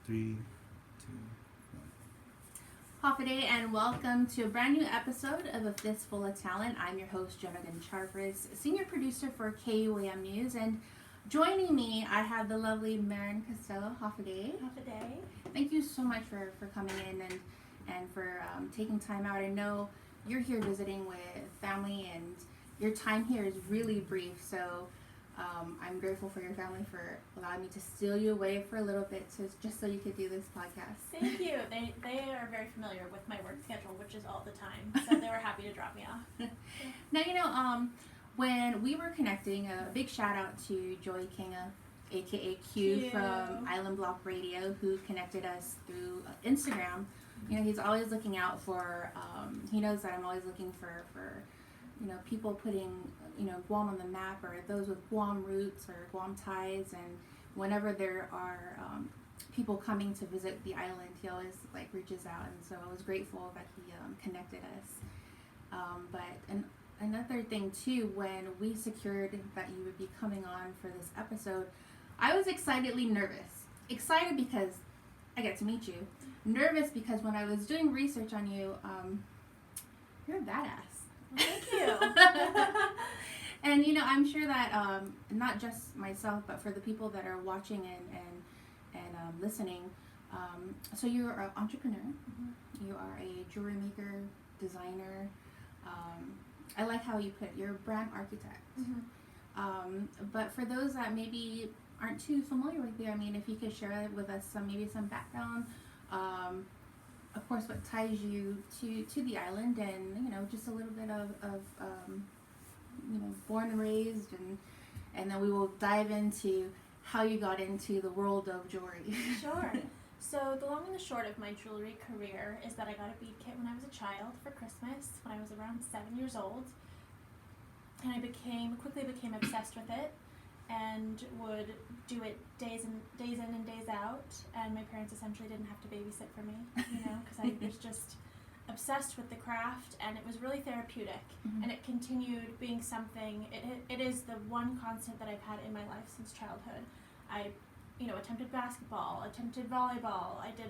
3, 2, 1. Hafa and welcome to a brand new episode of A Fistful of Talent. I'm your host, Joan Aguon Charfauros, senior producer for KUAM News, and joining me, I have the lovely Marrin Costello. Hafa day. Thank you so much for coming in and for taking time out. I know you're here visiting with family, and your time here is really brief, so I'm grateful for your family for allowing me to steal you away for a little bit just so you could do this podcast. Thank you. They are very familiar with my work schedule, which is all the time, so they were happy to drop me off. Now, when we were connecting, a big shout out to Joey Kinga, aka Q from Island Block Radio, who connected us through Instagram. He's always looking out for, he knows that I'm always looking for people putting, Guam on the map, or those with Guam roots or Guam ties, and whenever there are people coming to visit the island, he always reaches out, and so I was grateful that he connected us. But another thing too, when we secured that you would be coming on for this episode, I was excitedly nervous. Excited because I get to meet you. Nervous because when I was doing research on you, you're a badass. Thank you. And I'm sure that not just myself, but for the people that are watching and listening, so you're an entrepreneur. Mm-hmm. You are a jewelry maker, designer. I like how you put you're a brand architect. Mm-hmm. But for those that maybe aren't too familiar with you, if you could share with us some background. Of course, what ties you to the island, and just a little bit of born and raised, and then we will dive into how you got into the world of jewelry. Sure. So the long and the short of my jewelry career is that I got a bead kit when I was a child for Christmas when I was around 7 years old, and I quickly became obsessed with it, and would do it days in and days out, and my parents essentially didn't have to babysit for me, because I was just obsessed with the craft, and it was really therapeutic. Mm-hmm. And it continued being something. It is the one constant that I've had in my life since childhood. I attempted basketball, attempted volleyball, I did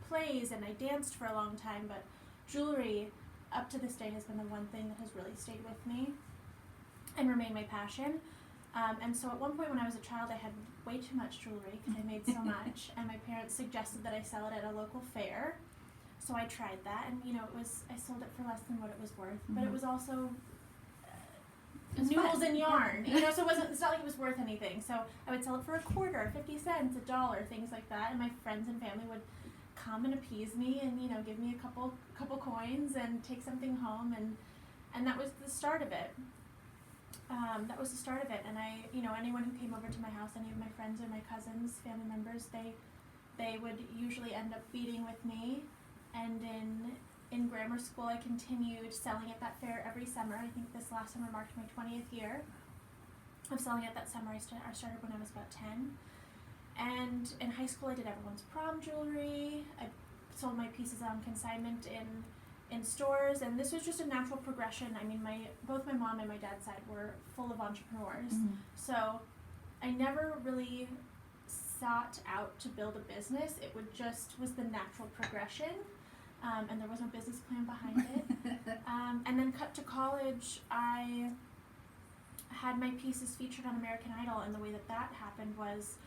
plays, and I danced for a long time, but jewelry up to this day has been the one thing that has really stayed with me and remained my passion. And so at one point when I was a child, I had way too much jewelry because I made so much, and my parents suggested that I sell it at a local fair. So I tried that, and I sold it for less than what it was worth, mm-hmm. but it was also noodles and yarn, so it's not like it was worth anything. So I would sell it for a quarter, 50 cents, $1, things like that, and my friends and family would come and appease me and give me a couple coins and take something home, and that was the start of it. And anyone who came over to my house, any of my friends or my cousins, family members, they would usually end up beading with me. And in grammar school, I continued selling at that fair every summer. I think this last summer marked my 20th year of selling at that summer. I started when I was about 10. And in high school, I did everyone's prom jewelry. I sold my pieces on consignment in stores, and this was just a natural progression. Both my mom and my dad's side were full of entrepreneurs, mm-hmm. so I never really sought out to build a business. It was the natural progression, and there was no business plan behind it. And then cut to college, I had my pieces featured on American Idol, and the way that happened was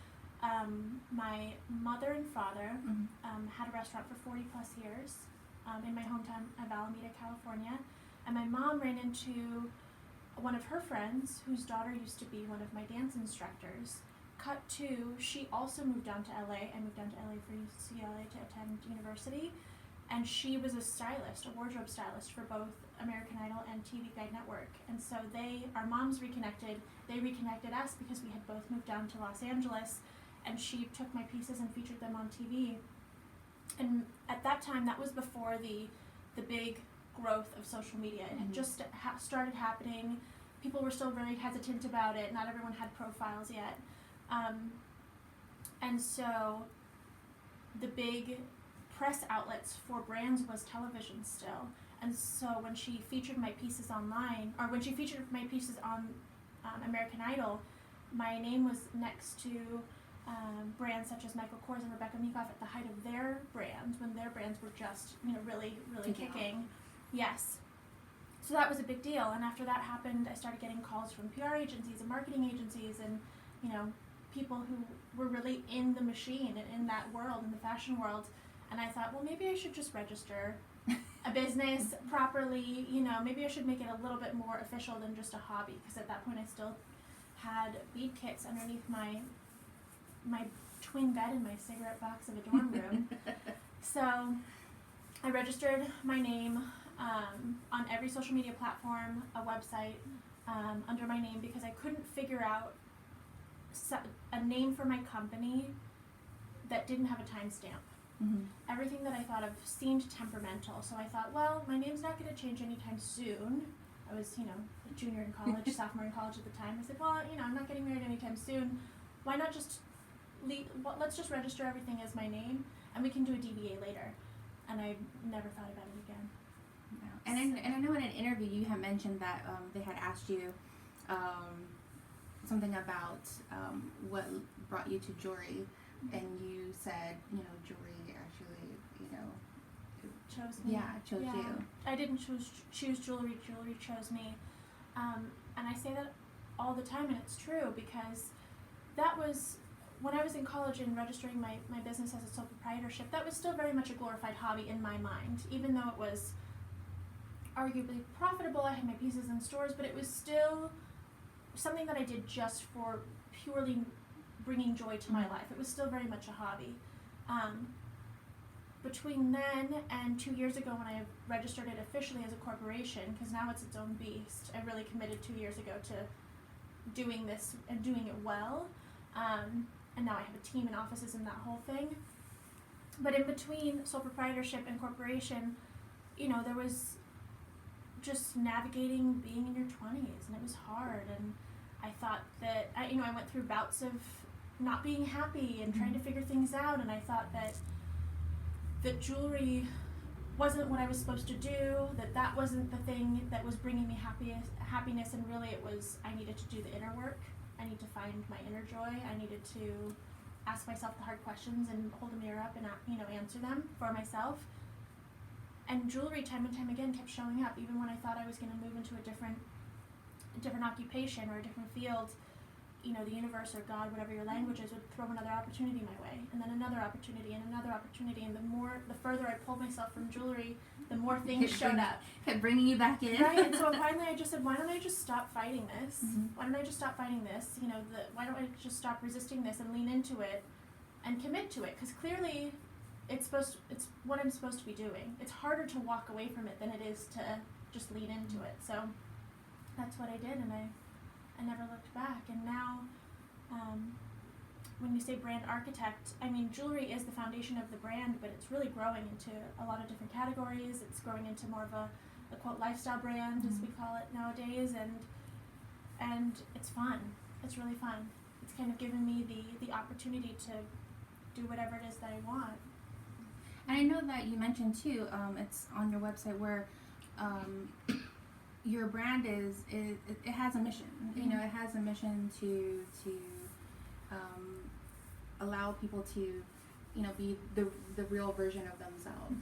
my mother and father mm-hmm. Had a restaurant for 40 plus years. In my hometown of Alameda, California, and my mom ran into one of her friends whose daughter used to be one of my dance instructors. Cut to, she also moved down to LA. I moved down to LA for UCLA to attend university, and she was a wardrobe stylist for both American Idol and TV Guide Network. And so our moms reconnected. They reconnected us because we had both moved down to Los Angeles, and she took my pieces and featured them on TV. And at that time, that was before the big growth of social media. It had just started happening. People were still very hesitant about it. Not everyone had profiles yet. And so the big press outlets for brands was television still. And so when she featured my pieces online, or when she featured my pieces on American Idol, my name was next to brands such as Michael Kors and Rebecca Meekoff at the height of their brands, when their brands were just, really, really kicking. Yes. So that was a big deal. And after that happened, I started getting calls from PR agencies and marketing agencies and, people who were really in the machine and in that world, in the fashion world. And I thought, well, maybe I should just register a business properly, maybe I should make it a little bit more official than just a hobby, because at that point I still had bead kits underneath my twin bed in my cigarette box of a dorm room. So I registered my name on every social media platform, a website, under my name, because I couldn't figure out a name for my company that didn't have a timestamp. Mm-hmm. Everything that I thought of seemed temperamental, so I thought, well, my name's not going to change anytime soon. I was, a junior in college, sophomore in college at the time. I said, well, I'm not getting married anytime soon. Why not just let's just register everything as my name, and we can do a DBA later. And I never thought about it again. No. And I know in an interview you had mentioned that they had asked you something about what brought you to jewelry, and you said, jewelry actually, chose me. Yeah, chose you. I didn't choose jewelry. Jewelry chose me. And I say that all the time, and it's true, because that was, when I was in college and registering my business as a sole proprietorship, that was still very much a glorified hobby in my mind, even though it was arguably profitable. I had my pieces in stores, but it was still something that I did just for purely bringing joy to my life. It was still very much a hobby. Between then and 2 years ago, when I registered it officially as a corporation, because now it's its own beast, I really committed 2 years ago to doing this and doing it well. And now I have a team and offices and that whole thing. But in between sole proprietorship and corporation, there was just navigating being in your 20s, and it was hard. And I thought that, I went through bouts of not being happy and trying to figure things out, and I thought that jewelry wasn't what I was supposed to do, that wasn't the thing that was bringing me happiness, and really it was, I needed to do the inner work. I need to find my inner joy. I needed to ask myself the hard questions and hold a mirror up and answer them for myself. And jewelry, time and time again, kept showing up, even when I thought I was going to move into a different occupation or a different field. The universe or God, whatever your language is, would throw another opportunity my way, and then another opportunity, and another opportunity. And the further I pulled myself from jewelry, the more things showed up. Kept bringing you back in. Right, and so finally I just said, why don't I just stop fighting this? Why don't I just stop fighting this? Why don't I just stop resisting this and lean into it and commit to it? Because clearly it's what I'm supposed to be doing. It's harder to walk away from it than it is to just lean into it. So that's what I did, and I never looked back. And now, when you say brand architect, jewelry is the foundation of the brand, but it's really growing into a lot of different categories. It's growing into more of a quote lifestyle brand, as we call it nowadays, and it's fun. It's really fun. It's kind of given me the opportunity to do whatever it is that I want. And I know that you mentioned too, it's on your website where your brand it has a mission. It has a mission to allow people to, be the real version of themselves.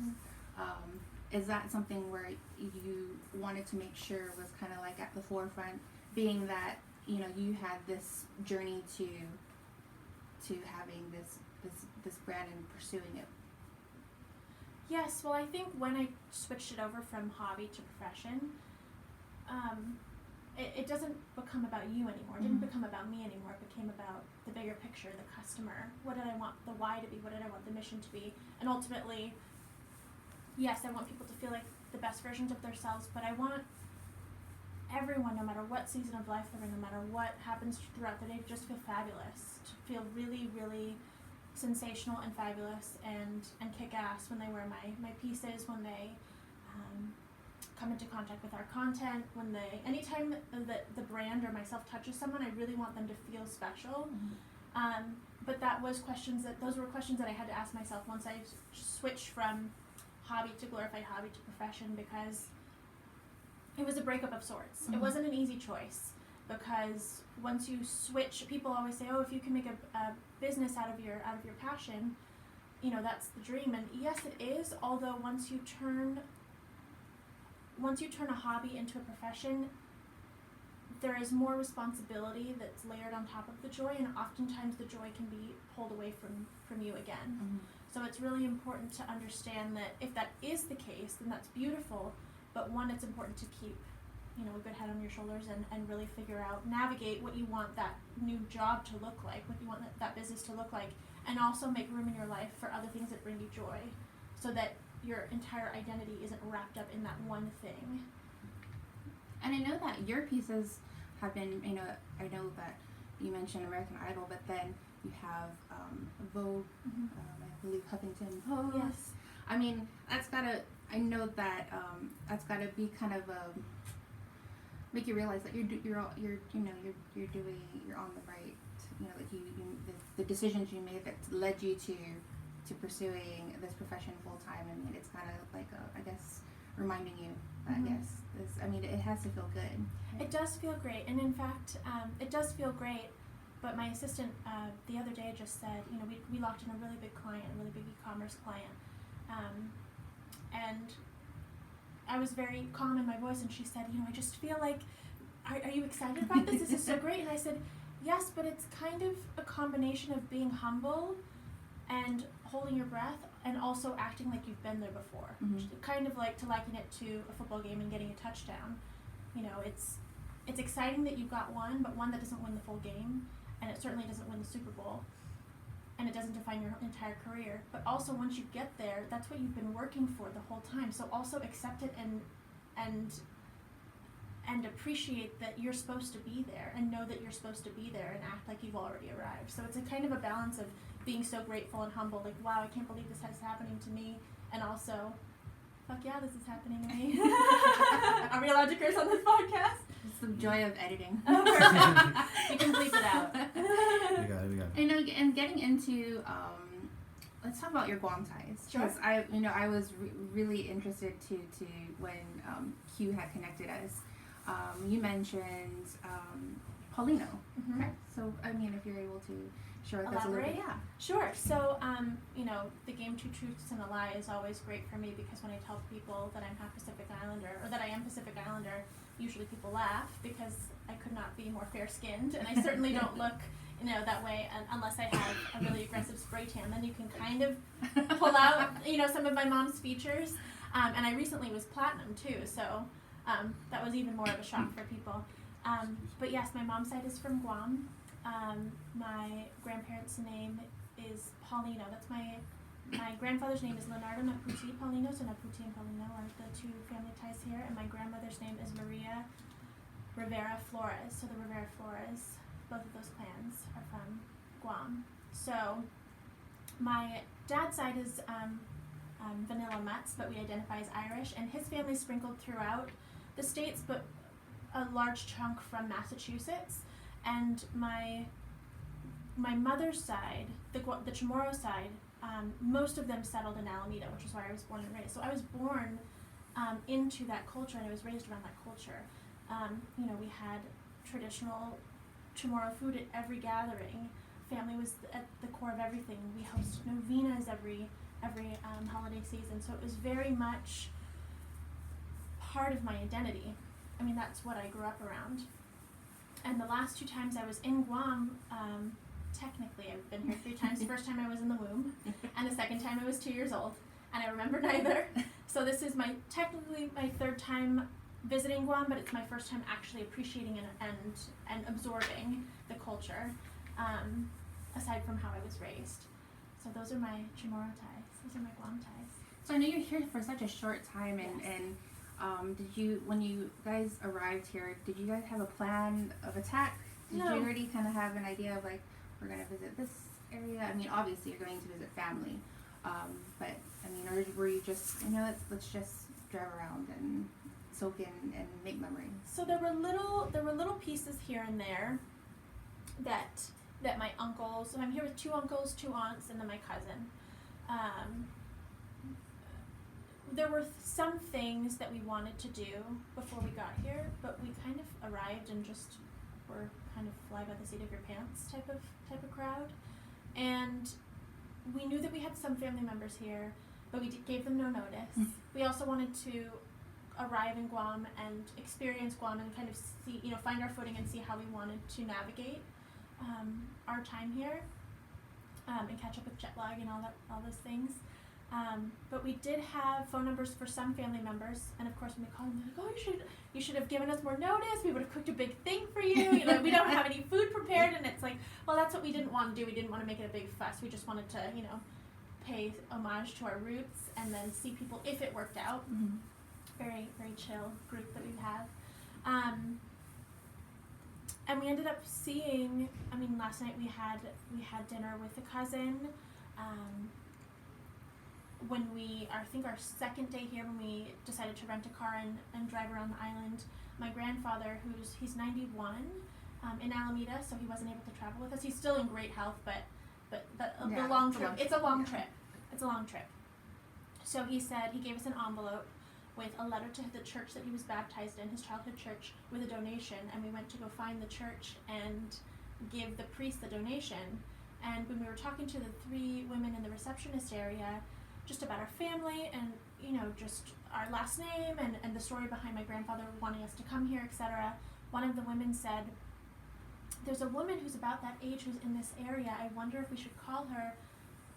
Is that something where you wanted to make sure was kind of like at the forefront, being that you had this journey to having this brand and pursuing it? Yes, well, I think when I switched it over from hobby to profession, it doesn't become about you anymore. It didn't become about me anymore. It became about the bigger picture, the customer. What did I want the why to be? What did I want the mission to be? And ultimately, yes, I want people to feel like the best versions of themselves, but I want everyone, no matter what season of life they're in, no matter what happens throughout the day, to just feel fabulous, to feel really, really sensational and fabulous and kick ass when they wear my pieces, when they come into contact with our content, anytime that the brand or myself touches someone, I really want them to feel special. But those were questions that I had to ask myself once I switched from hobby to glorified hobby to profession, because it was a breakup of sorts. It wasn't an easy choice. because once you switch, people always say, oh, if you can make a business out of your passion, you know, that's the dream. And yes, it is, although once you turn a hobby into a profession, there is more responsibility that's layered on top of the joy, and oftentimes the joy can be pulled away from you again. Mm-hmm. So it's really important to understand that if that is the case, then that's beautiful, but one, it's important to keep, you know, a good head on your shoulders and really figure out, navigate what you want that new job to look like, what you want that business to look like, and also make room in your life for other things that bring you joy, so that your entire identity isn't wrapped up in that one thing. And I know that your pieces have been, you know, I know that you mentioned American Idol, but then you have Vogue, Mm-hmm. I believe Huffington Post. Yes. I mean, I know that that's gotta be kind of make you realize that you're on the right, you know, like the decisions you made that led you to pursuing this profession full time. I mean, it's kind of like I guess reminding you that Mm-hmm. yes, it has to feel good. It does feel great, and in fact, it does feel great. But my assistant the other day just said, you know, we locked in a really big client, a really big e-commerce client, and I was very calm in my voice, and she said, you know, I just feel like, are you excited about this? This is so great. And I said, yes, but it's kind of a combination of being humble and holding your breath, and also acting like you've been there before. Mm-hmm. Kind of like to liken it to a football game and getting a touchdown. You know, it's exciting that you got one, but one that doesn't win the full game, and it certainly doesn't win the Super Bowl, and it doesn't define your entire career. But also, once you get there, that's what you've been working for the whole time. So also accept it and appreciate that you're supposed to be there, and know that you're supposed to be there, and act like you've already arrived. So it's a kind of a balance of being so grateful and humble, like, wow, I can't believe this is happening to me, and also, fuck yeah, this is happening to me. Are we allowed to curse on this podcast? It's the joy of editing. Oh, perfect. You can bleep it out. We got it. You know, and getting into let's talk about your Guam ties. Sure. Because I was really interested to when Q had connected us. You mentioned Paulino. Mhm. Correct? So I mean, if you're able to share with us a little bit, Elaborate? Sure. So, you know, the game Two Truths and a Lie is always great for me, because when I tell people that I'm half Pacific Islander, or that I am Pacific Islander, usually people laugh, because I could not be more fair-skinned, and I certainly don't look, you know, that way, unless I have a really aggressive spray tan. Then you can kind of pull out, you know, some of my mom's features. And I recently was platinum too, so that was even more of a shock for people. But yes, my mom's side is from Guam. My grandparents' name is Paulino. That's my grandfather's name is Leonardo Naputi Paulino, so Naputi and Paulino are the two family ties here. And my grandmother's name is Maria Rivera Flores. So the Rivera Flores, both of those clans are from Guam. So my dad's side is Vanilla Mutts, but we identify as Irish, and his family's sprinkled throughout the states, but a large chunk from Massachusetts. And my mother's side, the Chamorro side, most of them settled in Alameda, which is where I was born and raised. So I was born into that culture, and I was raised around that culture. You know, we had traditional Chamorro food at every gathering. Family was at the core of everything. We hosted novenas every holiday season. So it was very much part of my identity. I mean, that's what I grew up around. And the last 2 times I was in Guam, technically I've been here 3 times. The first time I was in the womb, and the second time I was 2 years old, and I remember neither. So this is technically my 3rd time visiting Guam, but it's my first time actually appreciating and absorbing the culture, aside from how I was raised. So those are my Chamorro ties. Those are my Guam ties. So I know you're here for such a short time, and Yes. when you guys arrived here, did you guys have a plan of attack? Did No. you already kind of have an idea of, like, we're going to visit this area? I mean, obviously you're going to visit family, but I mean, or were you just, you know, let's just drive around and soak in and make memories? So there were little pieces here and there that my uncles, so I'm here with 2 uncles, 2 aunts, and then my cousin. There were some things that we wanted to do before we got here, but we kind of arrived and just we're kind of fly by the seat of your pants type of crowd. And we knew that we had some family members here, but we gave them no notice. We also wanted to arrive in Guam and experience Guam and kind of see, find our footing and see how we wanted to navigate our time here, and catch up with jet lag and all those things. But we did have phone numbers for some family members, and of course when we called them, they're like, "Oh, you should have given us more notice. We would have cooked a big thing for you. We don't have any food prepared." And it's like, well, that's what we didn't want to do. We didn't want to make it a big fuss. We just wanted to, pay homage to our roots and then see people if it worked out. Mm-hmm. Very, very chill group that we have. And we ended up seeing, last night we had dinner with a cousin. When I think our second day here, when we decided to rent a car and drive around the island, my grandfather, he's 91, in Alameda, so he wasn't able to travel with us. He's still in great health, but the long trip, it's a long trip. It's a long trip. So he said, he gave us an envelope with a letter to the church that he was baptized in, his childhood church, with a donation, and we went to go find the church and give the priest the donation. And when we were talking to the 3 women in the receptionist area, just about our family and, just our last name and the story behind my grandfather wanting us to come here, etc., one of the women said, "There's a woman who's about that age who's in this area. I wonder if we should call her."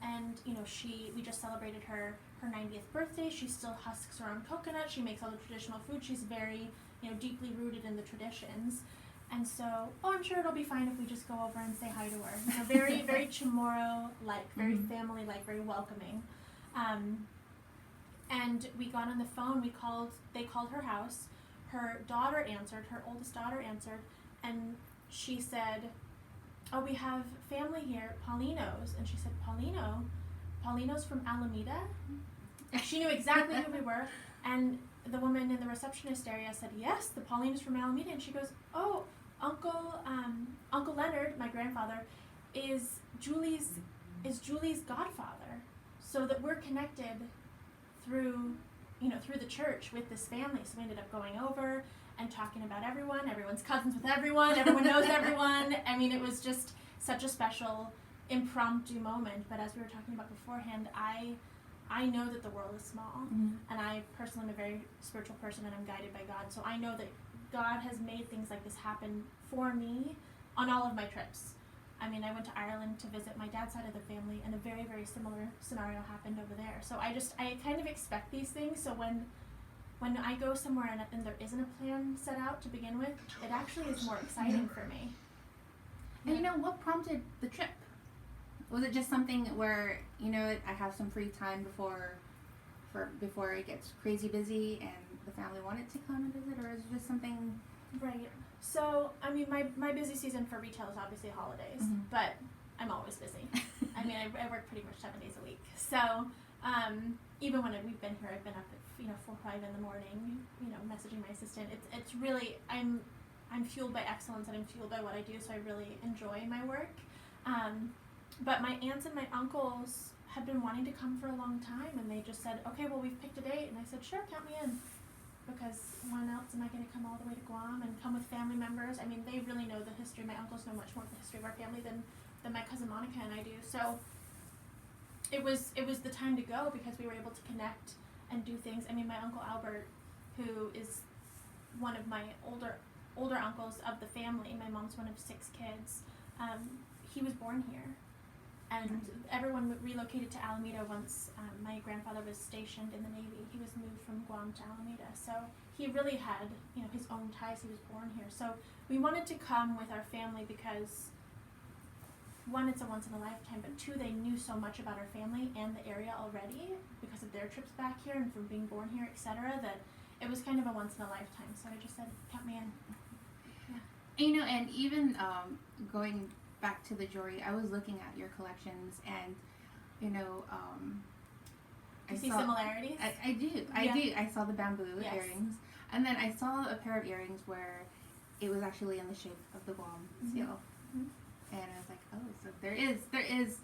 And, we just celebrated her 90th birthday. She still husks her own coconut. She makes all the traditional food. She's very, deeply rooted in the traditions. And so, I'm sure it'll be fine if we just go over and say hi to her. Very, very Chamorro-like, very family-like, very welcoming. And we got on the phone. They called her house. Her daughter answered, her oldest daughter answered, and she said, "Oh, we have family here, Paulino's." And she said, Paulino's from Alameda? And she knew exactly who we were. And the woman in the receptionist area said, "Yes, the Paulino's from Alameda." And she goes, "Oh, Uncle Leonard, my grandfather, is Julie's godfather, so that we're connected through the church with this family." So we ended up going over and talking about everyone's cousins with everyone knows everyone. It was just such a special impromptu moment. But as we were talking about beforehand, I know that the world is small, and I personally am a very spiritual person, and I'm guided by God. So I know that God has made things like this happen for me on all of my trips. I went to Ireland to visit my dad's side of the family, and a very, very similar scenario happened over there. So I kind of expect these things. So when I go somewhere and there isn't a plan set out to begin with, it actually is more exciting for me. And what prompted the trip? Was it just something where, I have some free time before it gets crazy busy and the family wanted to come and visit, or is it just something? Right. So, my busy season for retail is obviously holidays, but I'm always busy. I work pretty much 7 days a week. So, even when we've been here, I've been up at 4 or 5 in the morning, messaging my assistant. It's really, I'm fueled by excellence, and I'm fueled by what I do, so I really enjoy my work. But my aunts and my uncles had been wanting to come for a long time, and they just said, "Okay, well, we've picked a date." And I said, "Sure, count me in." Because when else am I going to come all the way to Guam and come with family members? They really know the history. My uncles know much more of the history of our family than my cousin Monica and I do. So it was the time to go, because we were able to connect and do things. My Uncle Albert, who is one of my older uncles of the family, my mom's one of 6 kids, he was born here. And everyone relocated to Alameda once my grandfather was stationed in the Navy. He was moved from Guam to Alameda. So he really had, his own ties. He was born here. So we wanted to come with our family because, 1, it's a once in a lifetime, but 2, they knew so much about our family and the area already because of their trips back here and from being born here, etc., that it was kind of a once in a lifetime. So I just said, count me in. Yeah. And even going back to the jewelry, I was looking at your collections, and I see similarities. I do. I saw the bamboo earrings, and then I saw a pair of earrings where it was actually in the shape of the Guam seal, and I was like, oh, so there is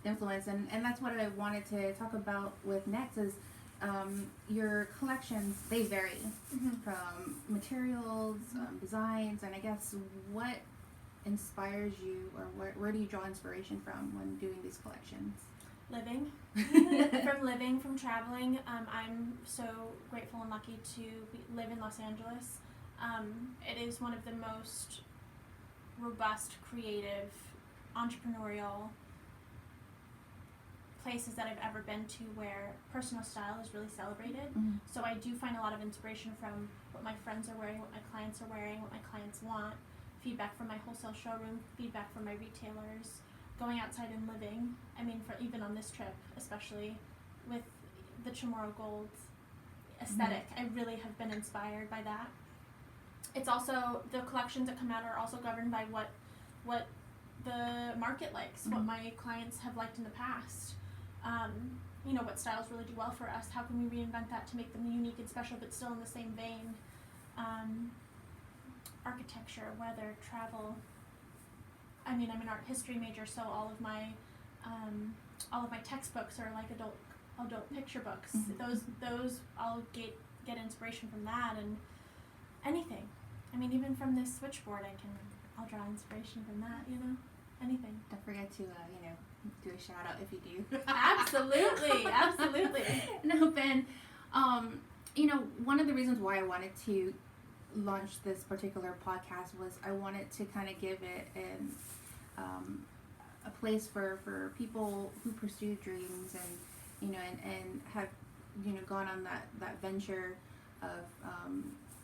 influence, and that's what I wanted to talk about with next is, your collections, they vary Mm-hmm. from materials, designs, and I guess what inspires you, or where do you draw inspiration from when doing these collections? Living. From traveling. I'm so grateful and lucky to live in Los Angeles. It is one of the most robust, creative, entrepreneurial places that I've ever been to where personal style is really celebrated. Mm-hmm. So I do find a lot of inspiration from what my friends are wearing, what my clients are wearing, what my clients want, feedback from my wholesale showroom, feedback from my retailers, going outside and living. I mean, for even on this trip, especially with the Chamorro Gold aesthetic, I really have been inspired by that. It's also, the collections that come out are also governed by what the market likes, what my clients have liked in the past. You know, what styles really do well for us. How can we reinvent that to make them unique and special, but still in the same vein? Architecture, weather, travel. I mean, I'm an art history major, so all of my textbooks are like adult picture books. Those I'll get inspiration from that, and anything. I mean, even from this switchboard, I'll draw inspiration from that. You know, anything. Don't forget to do a shout out if you do. Absolutely. No, Ben. You know, one of the reasons why I wanted to launch this particular podcast was I wanted to kind of give it a place for people who pursue dreams and, you know, and have, you know, gone on that venture of,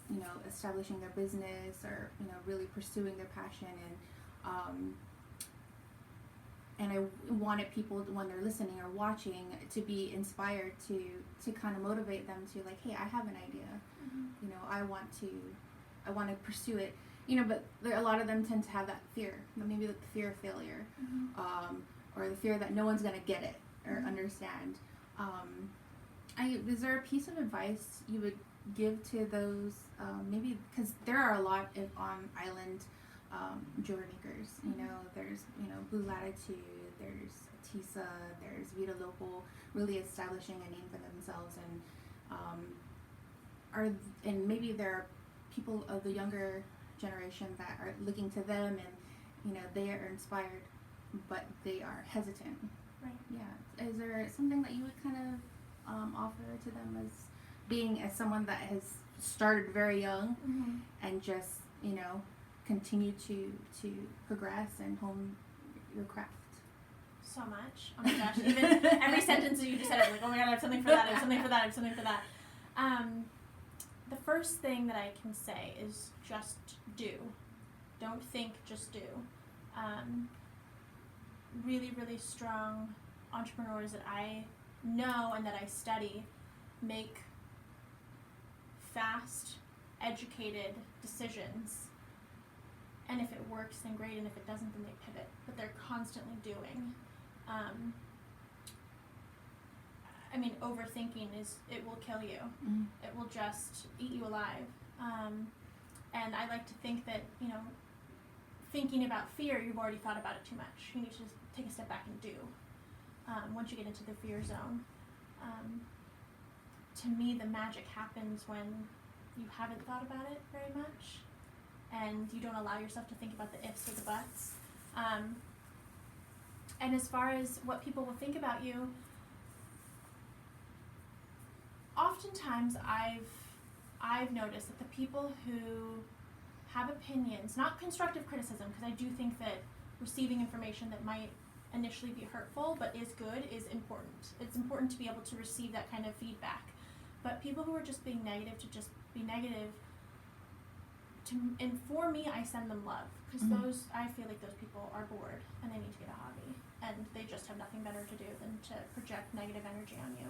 you know, establishing their business or, you know, really pursuing their passion. And I wanted people, when they're listening or watching, to be inspired to kind of motivate them to, like, hey, I have an idea. You know, I want to pursue it. You know, but a lot of them tend to have that fear, maybe the fear of failure, or the fear that no one's gonna get it or understand. Is there a piece of advice you would give to those, maybe, because there are a lot on island jewelry makers. You know, there's, you know, Blue Latitude, there's Tisa, there's Vita Local, really establishing a name for themselves, and maybe there are people of the younger generation that are looking to them, and, you know, they are inspired, but they are hesitant. Right. Yeah. Is there something that you would kind of offer to them as someone that has started very young and just, you know, continue to progress and hone your craft? So much. Oh my gosh. Even every sentence that you just said, I'm like, oh my god, I have something for that, I have something for that, I have something for that. The first thing that I can say is just do. Don't think, just do. Really, really strong entrepreneurs that I know and that I study make fast, educated decisions. And if it works, then great, and if it doesn't, then they pivot. But they're constantly doing. I mean, overthinking it will kill you. It will just eat you alive. And I like to think that, you know, thinking about fear, you've already thought about it too much. You need to just take a step back and do. Once you get into the fear zone. To me, the magic happens when you haven't thought about it very much, and you don't allow yourself to think about the ifs or the buts. And as far as what people will think about you, oftentimes I've noticed that the people who have opinions, not constructive criticism, because I do think that receiving information that might initially be hurtful but is good is important. It's important to be able to receive that kind of feedback. But people who are just being negative to just be negative, and for me, I send them love, because I feel like those people are bored and they need to get a hobby, and they just have nothing better to do than to project negative energy on you.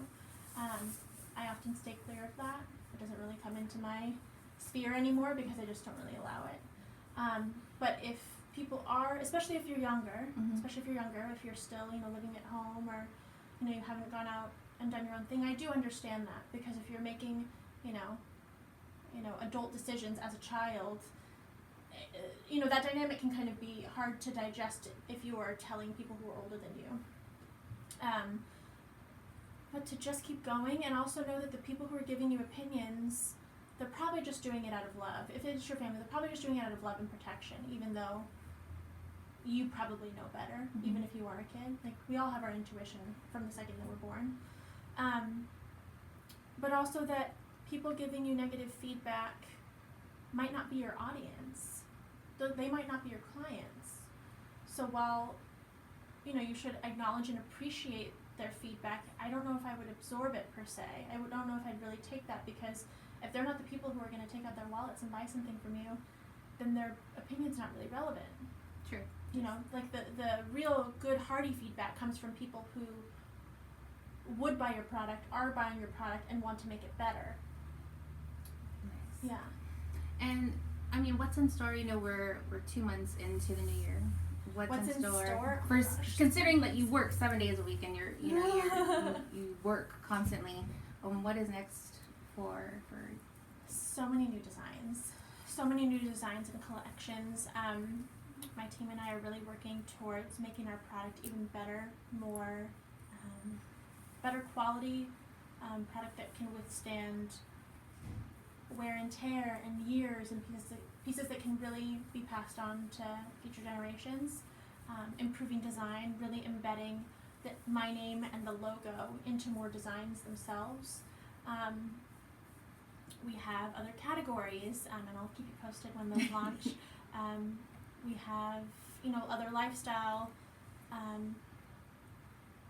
I often stay clear of that. It doesn't really come into my sphere anymore because I just don't really allow it. But if people are, especially if you're younger, if you're still, you know, living at home, or, you know, you haven't gone out and done your own thing, I do understand that, because if you're making, you know, adult decisions as a child, you know, that dynamic can kind of be hard to digest if you are telling people who are older than you. but to just keep going, and also know that the people who are giving you opinions, they're probably just doing it out of love. If it's your family, they're probably just doing it out of love and protection, even though you probably know better, Mm-hmm. even if you are a kid. Like, we all have our intuition from the second that we're born. But also that people giving you negative feedback might not be your audience. They might not be your clients. So while, you know, you should acknowledge and appreciate their feedback, I don't know if I would absorb it per se. I don't know if I'd really take that, because if they're not the people who are going to take out their wallets and buy something from you, then their opinion's not really relevant. True. You know, like the real good hearty feedback comes from people who would buy your product, are buying your product, and want to make it better. Nice. Yeah. And I mean, what's in store? You know, we're 2 months into the new year. What's in store? Oh For gosh. considering that you work 7 days a week and you work constantly. What is next for? So many new designs. So many new designs and collections. My team and I are really working towards making our product even better, more better quality, product that can withstand wear and tear and years, and pieces that can really be passed on to future generations. Improving design, really embedding my name and the logo into more designs themselves. We have other categories, and I'll keep you posted when those launch. We have, you know, other lifestyle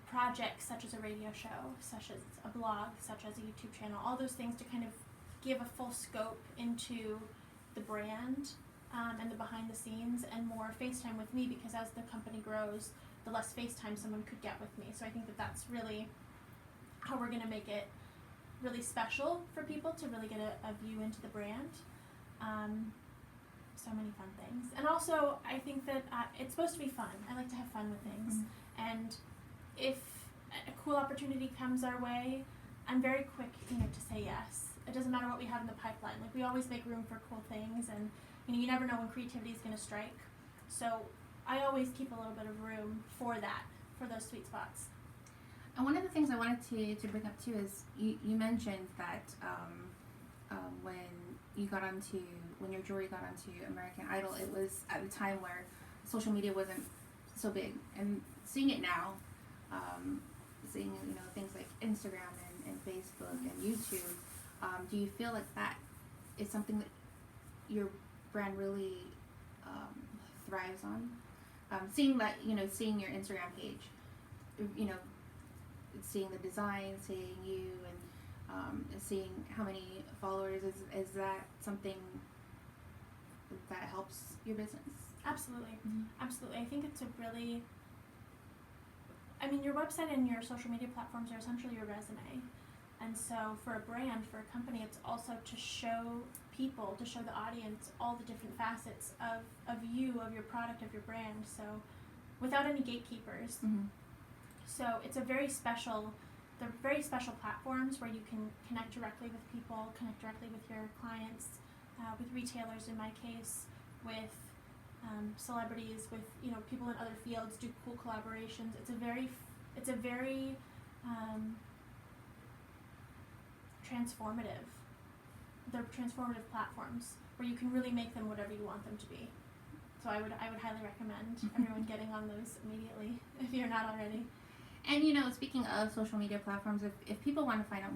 projects, such as a radio show, such as a blog, such as a YouTube channel, all those things to kind of give a full scope into the brand and the behind the scenes, and more FaceTime with me, because as the company grows, the less FaceTime someone could get with me. So I think that that's really how we're going to make it really special for people to really get a view into the brand. So many fun things. And also, I think that it's supposed to be fun. I like to have fun with things. Mm-hmm. And if a cool opportunity comes our way, I'm very quick, you know, to say yes. It doesn't matter what we have in the pipeline. Like, we always make room for cool things, and you know, you never know when creativity is going to strike. So I always keep a little bit of room for that, for those sweet spots. And one of the things I wanted to bring up too is you mentioned that when your jewelry got onto American Idol, it was at a time where social media wasn't so big, and seeing it now, seeing, you know, things like Instagram and Facebook and YouTube, do you feel like that is something that your brand really thrives on? Seeing that, you know, seeing your Instagram page, you know, seeing the design, seeing you, and seeing how many followers, is that something that helps your business? Absolutely. Mm-hmm. Absolutely. I think it's a really, I mean, your website and your social media platforms are essentially your resume. And so for a brand, for a company, it's also to show people, to show the audience all the different facets of you, of your product, of your brand. So without any gatekeepers. Mm-hmm. So it's they're very special platforms where you can connect directly with people, connect directly with your clients, with retailers in my case, with celebrities, with, you know, people in other fields, do cool collaborations. It's a very transformative. They're transformative platforms where you can really make them whatever you want them to be. So I would highly recommend everyone getting on those immediately if you're not already. And, you know, speaking of social media platforms, if people want to find out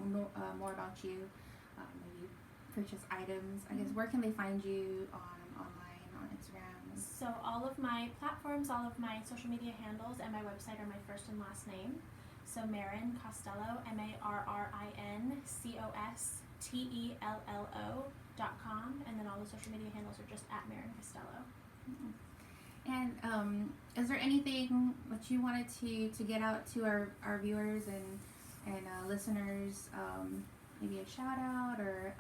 more about you, maybe purchase items, I guess, where can they find you online, on Instagram? So all of my platforms, all of my social media handles, and my website are my first and last name. So Marrin Costello, MarrinCostello.com, and then all the social media handles are just at Marrin Costello. Mm-hmm. And is there anything that you wanted to get out to our viewers and listeners? Maybe a shout out or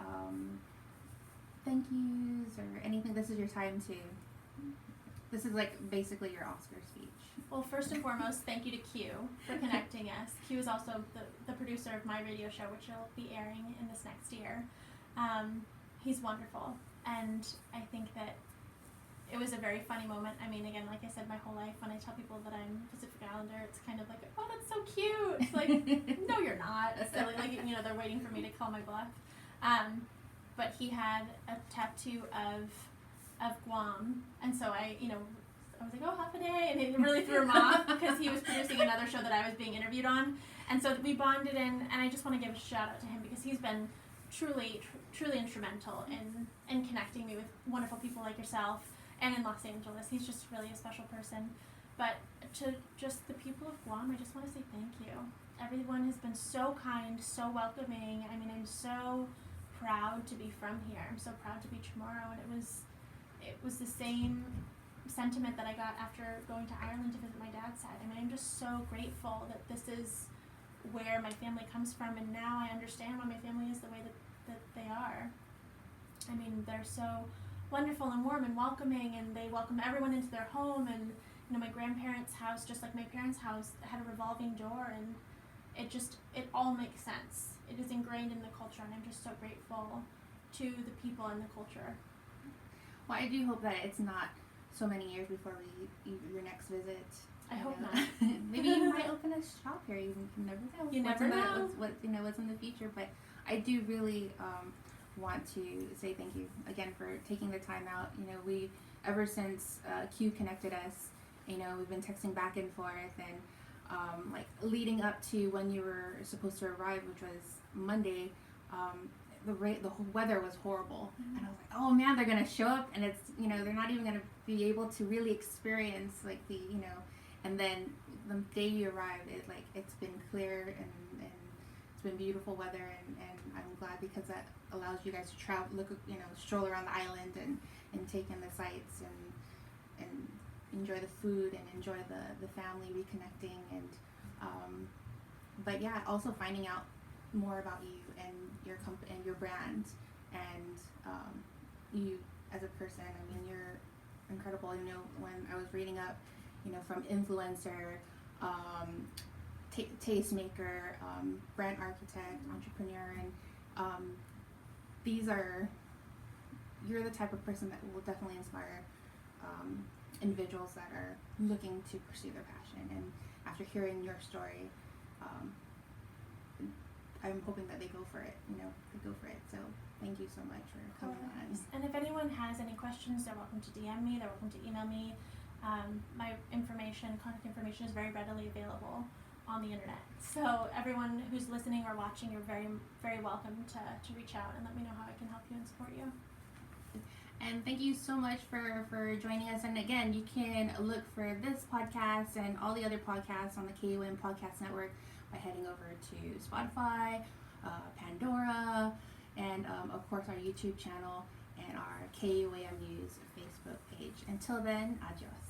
thank yous or anything? This is your time to. This is like basically your Oscar speech. Well, first and foremost, thank you to Q for connecting us. Q is also the producer of my radio show, which will be airing in this next year. He's wonderful, and I think that it was a very funny moment. I mean, again, like I said, my whole life, when I tell people that I'm Pacific Islander, it's kind of like, oh, that's so cute. It's like, no, you're not. not silly, like, you know, they're waiting for me to call my bluff. But he had a tattoo of Guam, and so I was like, oh, half a day, and it really threw him off because he was producing another show that I was being interviewed on, and so we bonded and I just want to give a shout out to him because he's been truly instrumental in connecting me with wonderful people like yourself, and in Los Angeles. He's just really a special person. But to just the people of Guam, I just want to say thank you. Everyone has been so kind, so welcoming. I mean, I'm so proud to be from here. I'm so proud to be Chamorro, and it was the same sentiment that I got after going to Ireland to visit my dad's side. I mean, I'm just so grateful that this is where my family comes from, and now I understand why my family is the way that they are. I mean, they're so wonderful and warm and welcoming, and they welcome everyone into their home. And you know, my grandparents' house, just like my parents' house, had a revolving door, and it all makes sense. It is ingrained in the culture, and I'm just so grateful to the people and the culture. Well, I do hope that it's not so many years before your next visit. I hope know. not. Maybe you might open a shop here. You never know. You never know. What's in the future. But I do really want to say thank you again for taking the time out. You know, we ever since Q connected us, you know, we've been texting back and forth, and like leading up to when you were supposed to arrive, which was Monday. The whole weather was horrible, and I was like, oh man, they're gonna show up, and it's, you know, they're not even gonna be able to really experience like the, you know. And then the day you arrived, it's been clear, and it's been beautiful weather, and I'm glad because that allows you guys to travel, stroll around the island and take in the sights and enjoy the food and enjoy the family reconnecting, and but yeah, also finding out more about you and your company and your brand, and you as a person. I mean, you're incredible. You know, when I was reading up, you know, from influencer, tastemaker, brand architect, entrepreneur, and you're the type of person that will definitely inspire individuals that are looking to pursue their passion. And after hearing your story, I'm hoping that they go for it. So thank you so much for coming on. And if anyone has any questions, they're welcome to DM me. They're welcome to email me. My contact information is very readily available on the internet. So everyone who's listening or watching, you're very, very welcome to reach out and let me know how I can help you and support you. And thank you so much for joining us. And again, you can look for this podcast and all the other podcasts on the KUM Podcast Network by heading over to Spotify, Pandora, and of course our YouTube channel and our KUAM News Facebook page. Until then, adios.